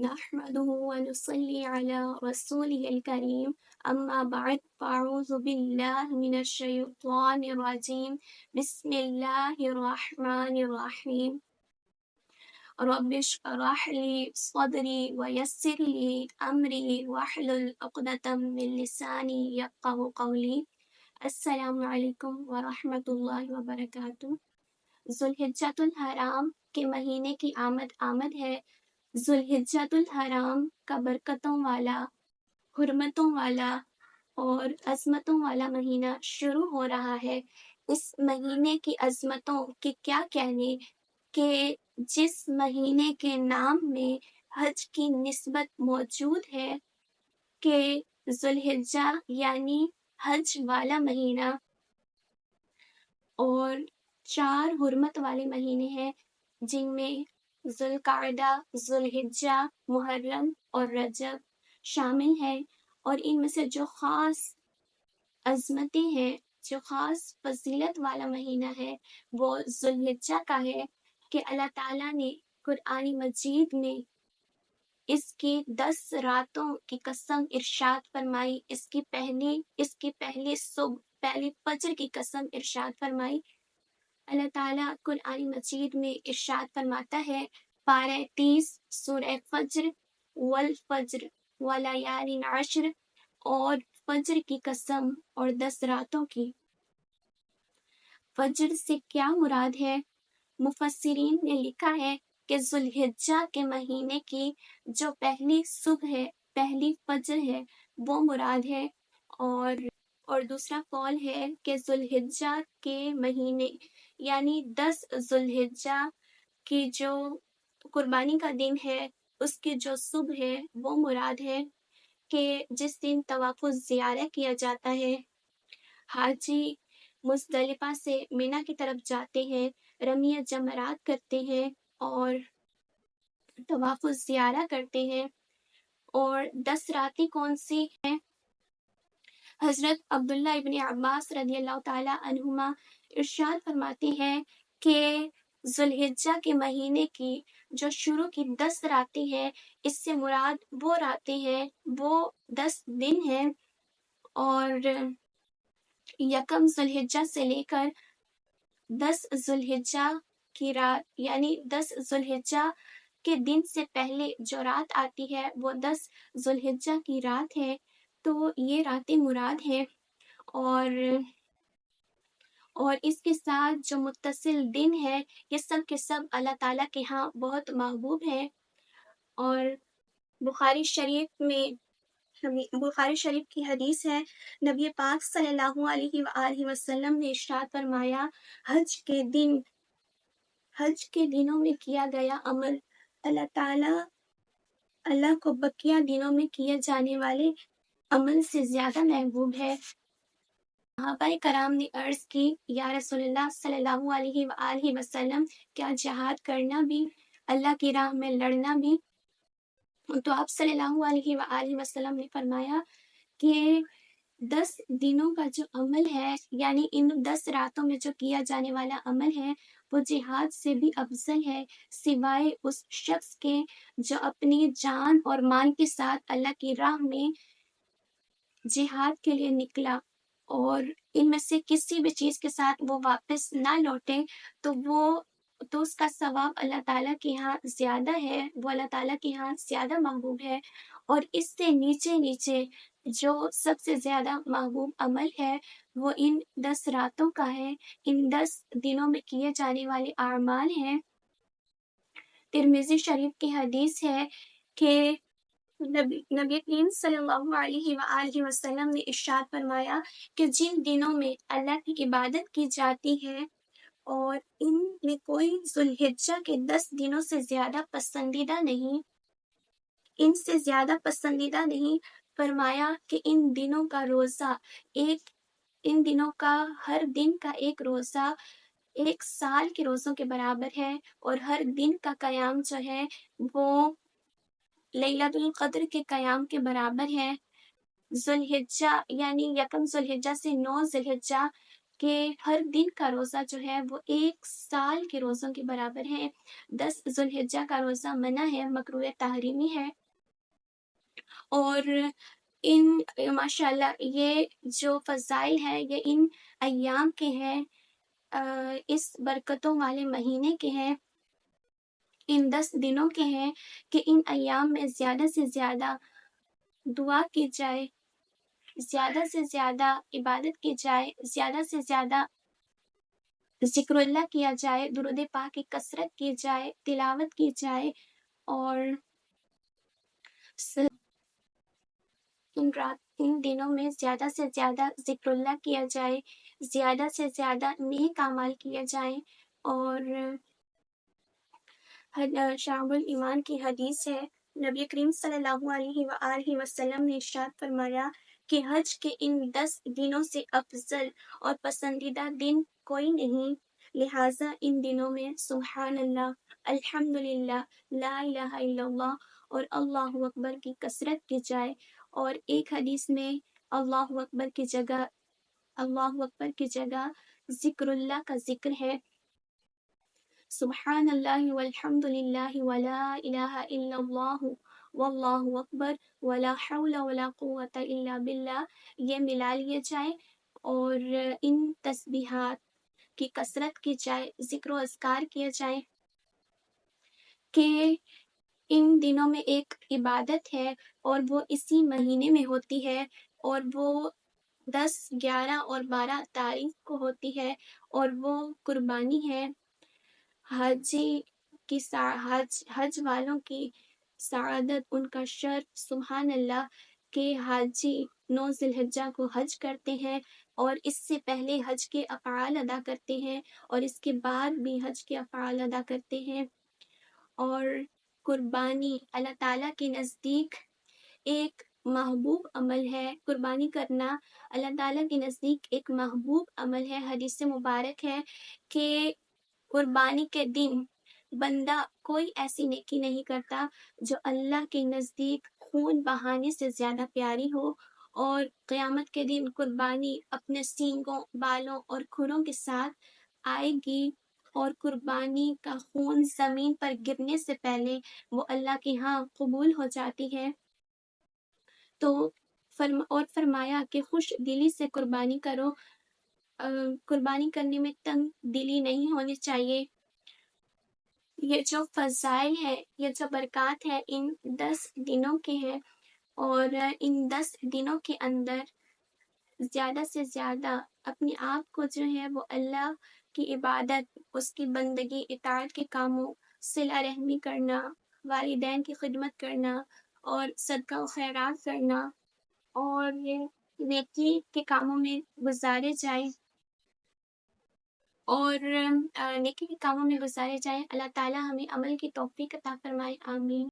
نحمده ونصلي على رسوله الكريم أما بعد فأعوذ بالله من الشيطان الرجيم بسم الله الرحمن الرحيم رب اشرح لي صدري ويسر لي أمري واحلل عقدة من لساني يفقهوا قولي السلام علیکم ورحمۃ اللہ وبرکاتہ۔ ذوالحجۃ الحرام کے مہینے کی آمد ہے۔ ذوالحجۃ الحرام کا برکتوں والا، حرمتوں والا اور عظمتوں والا مہینہ شروع ہو رہا ہے۔ اس مہینے کی عظمتوں کے کیا کہنے کہ جس مہینے کے نام میں حج کی نسبت موجود ہے کہ ذوالحجہ یعنی حج والا مہینہ، اور 4 حرمت والے مہینے ہیں جن میں ذوالقعدہ، ذوالحجہ، محرم اور رجب شامل ہیں، اور ان میں سے جو خاص عظمتیں ہیں، جو خاص فضیلت والا مہینہ ہے وہ ذوالحجہ کا ہے کہ اللہ تعالیٰ نے قرآن مجید میں اس کی 10 راتوں کی قسم ارشاد فرمائی، اس کی پہلی صبح، پہلی فجر کی قسم ارشاد فرمائی۔ اللہ تعالیٰ قرآن مجید میں ارشاد فرماتا ہے، پارہ 30 سورہ فجر، والفجر ولیال عشر، اور فجر کی قسم اور 10 راتوں کی۔ فجر سے کیا مراد ہے؟ مفسرین نے لکھا ہے کہ ذوالحجہ کے مہینے کی جو پہلی صبح ہے، پہلی فجر ہے، وہ مراد ہے، اور دوسرا قول ہے کہ ذوالحجہ کے مہینے یعنی 10 ذوالحجہ کی جو قربانی کا دن ہے، اس کی جو صبح ہے وہ مراد ہے کہ جس دن طواف الزیارہ کیا جاتا ہے۔ حاجی مزدلفہ سے مینا کی طرف جاتے ہیں، رمی جمرات کرتے ہیں اور طواف الزیارہ کرتے ہیں۔ اور 10 راتیں کون سی ہیں؟ حضرت عبداللہ ابن عباس رضی اللہ تعالیٰ عنہما ارشاد فرماتے ہیں کہ ذوالحجہ کے مہینے کی جو شروع کی 10 راتیں ہیں، اس سے مراد وہ راتیں ہیں، وہ 10 دن ہیں، اور یکم ذوالحجہ سے لے کر 10 ذوالحجہ کی رات یعنی 10 ذوالحجہ کے دن سے پہلے جو رات آتی ہے وہ 10 ذوالحجہ کی رات ہے، تو یہ راتیں مراد ہیں۔ اور اس کے ساتھ جو متصل دن ہے، یہ سب کے سب اللہ تعالیٰ کے ہاں بہت محبوب ہیں۔ اور بخاری شریف کی حدیث ہے، نبی پاک صلی اللہ علیہ وآلہ وسلم نے ارشاد فرمایا، حج کے دنوں میں کیا گیا عمل اللہ کو بقیہ دنوں میں کیے جانے والے عمل سے زیادہ محبوب ہے۔ صحابہ کرام نے عرض کی، یا رسول اللہ صلی اللہ علیہ وآلہ وسلم، کیا جہاد کرنا بھی، اللہ کی راہ میں لڑنا بھی؟ تو آپ صلی اللہ علیہ وآلہ وسلم نے فرمایا کہ 10 دنوں کا جو عمل ہے، یعنی ان 10 راتوں میں جو کیا جانے والا عمل ہے، وہ جہاد سے بھی افضل ہے، سوائے اس شخص کے جو اپنی جان اور مال کے ساتھ اللہ کی راہ میں جہاد کے لیے نکلا، اور ان میں سے کسی بھی چیز کے ساتھ وہ واپس نہ لوٹے، تو اس کا ثواب اللہ تعالیٰ کے ہاں زیادہ ہے، وہ اللہ تعالیٰ کے ہاں زیادہ محبوب ہے۔ اور اس سے نیچے جو سب سے زیادہ محبوب عمل ہے وہ ان 10 راتوں کا ہے، ان 10 دنوں میں کیے جانے والے اعمال ہیں۔ ترمذی شریف کی حدیث ہے کہ نبی کریم صلی اللہ علیہ وآلہ وسلم نے ارشاد فرمایا کہ جن دنوں میں اللہ کی عبادت کی جاتی ہے اور ان میں کوئی ذوالحجہ کے 10 دنوں سے زیادہ پسندیدہ نہیں، ان سے زیادہ پسندیدہ نہیں، فرمایا کہ ان دنوں کا روزہ ان دنوں کا ہر دن کا ایک روزہ 1 سال کے روزوں کے برابر ہے، اور ہر دن کا قیام جو ہے وہ لیلۃ القدر کے قیام کے برابر ہے۔ ذوالحجہ یعنی یکم ذوالحجہ سے 9 ذوالحجہ کہ ہر دن کا روزہ جو ہے وہ 1 سال کے روزوں کے برابر ہے۔ 10 ذوالحجہ کا روزہ منع ہے، مکروہ تحریمی ہے، اور ان ماشاءاللہ یہ جو فضائل ہے یہ ان ایام کے ہیں، اس برکتوں والے مہینے کے ہیں، ان 10 دنوں کے ہیں کہ ان ایام میں زیادہ سے زیادہ دعا کی جائے، زیادہ سے زیادہ عبادت کی جائے، زیادہ سے زیادہ ذکر اللہ کیا جائے، درود پاک کی کثرت کی جائے، تلاوت کی جائے، اور ان دنوں میں زیادہ سے زیادہ ذکر اللہ کیا جائے، زیادہ سے زیادہ نیک اعمال کیے جائیں۔ اور شعب الایمان کی حدیث ہے، نبی کریم صلی اللہ علیہ وآلہ وسلم نے ارشاد فرمایا کہ حج کے ان 10 دنوں سے افضل اور پسندیدہ دن کوئی نہیں، لہٰذا ان دنوں میں سبحان اللہ، الحمدللہ، لا الہ الا اللہ اور اللہ اکبر کی کثرت کی جائے۔ اور ایک حدیث میں اللہ اکبر کی جگہ ذکر اللہ کا ذکر ہے، سبحان اللہ والحمد للہ ولا الہ الا اللہ واللہ اکبر ولا حول ولا قوة الا باللہ، یہ ملا لیے جائیں اور ان تسبیحات کی کثرت کی جائے، ذکر و اذکار کیے جائیں کہ ان دنوں میں ایک عبادت ہے اور وہ اسی مہینے میں ہوتی ہے، اور وہ 10، 11 اور 12 تاریخ کو ہوتی ہے، اور وہ قربانی ہے۔ حج والوں کی سعادت، ان کا شرف، سبحان اللہ کہ حاجی 9 ذی الحجہ کو حج کرتے ہیں، اور اس سے پہلے حج کے افعال ادا کرتے ہیں، اور اس کے بعد بھی حج کے افعال ادا کرتے ہیں۔ اور قربانی اللہ تعالیٰ کے نزدیک ایک محبوب عمل ہے، قربانی کرنا اللہ تعالیٰ کے نزدیک ایک محبوب عمل ہے۔ حدیث مبارک ہے کہ قربانی کے دن بندہ کوئی ایسی نیکی نہیں کرتا جو اللہ کے نزدیک خون بہانے سے زیادہ پیاری ہو، اور قیامت کے دن قربانی اپنے سینگوں، بالوں اور کھروں کے ساتھ آئے گی، اور قربانی کا خون زمین پر گرنے سے پہلے وہ اللہ کے ہاں قبول ہو جاتی ہے۔ تو فرمایا کہ خوش دلی سے قربانی کرو، قربانی کرنے میں تنگ دلی نہیں ہونی چاہیے۔ یہ جو فضائل ہے، یہ جو برکات ہے، ان 10 دنوں کے ہیں، اور ان 10 دنوں کے اندر زیادہ سے زیادہ اپنے آپ کو جو ہے وہ اللہ کی عبادت، اس کی بندگی، اطاعت کے کاموں، صلہ رحمی کرنا، والدین کی خدمت کرنا، اور صدقہ و خیرات کرنا، اور یہ نیکی کے کاموں میں گزارے جائیں، اور نیکی کے کاموں میں گزارے جائیں۔ اللہ تعالیٰ ہمیں عمل کی توفیق عطا فرمائے، آمین۔